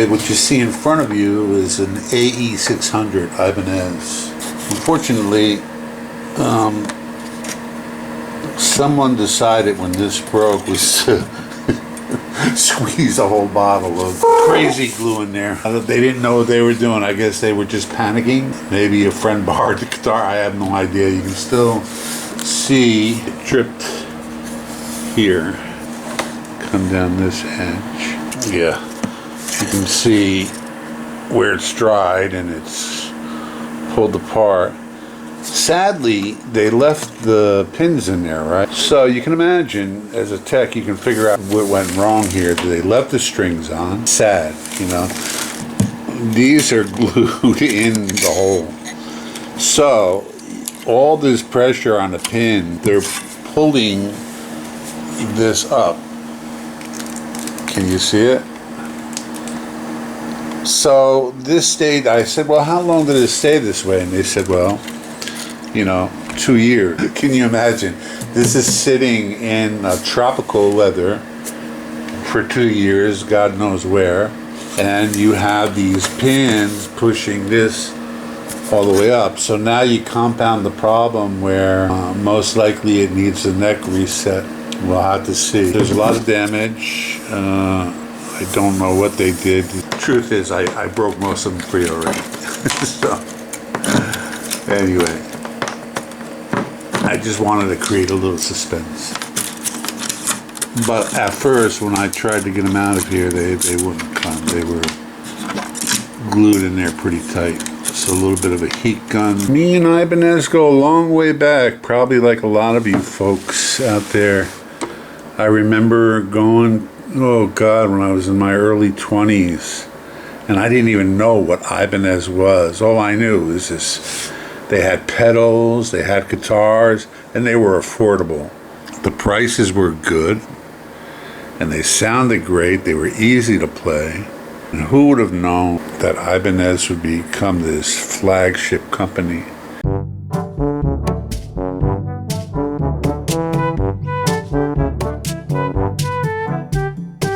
What you see in front of you is an AE600 Ibanez. Unfortunately, someone decided when this broke was to squeeze a whole bottle of crazy glue in there. They didn't know what they were doing. I guess they were just panicking. Maybe a friend borrowed the guitar. I have no idea. You can still see it dripped here. Come down this edge. Yeah. You can see where it's dried and it's pulled apart. Sadly, they left the pins in there, right? So you can imagine, as a tech, you can figure out what went wrong here. They left the strings on. Sad, you know. These are glued in the hole. So all this pressure on the pin, they're pulling this up. Can you see it? So this stayed, I said, well, how long did it stay this way? And they said, well, you know, 2 years. Can you imagine? This is sitting in tropical weather for 2 years, God knows where. And you have these pins pushing this all the way up. So now you compound the problem where most likely it needs a neck reset. We'll have to see. There's a lot of damage. I don't know what they did. The truth is, I broke most of them free already. So, anyway, I just wanted to create a little suspense. But at first, when I tried to get them out of here, they wouldn't come. They were glued in there pretty tight. So a little bit of a heat gun. Me and Ibanez go a long way back, probably like a lot of you folks out there. I remember going, oh God, when I was in my early 20s, and I didn't even know what Ibanez was. All I knew was this, they had pedals, they had guitars, and they were affordable. The prices were good, and they sounded great, they were easy to play. And who would have known that Ibanez would become this flagship company?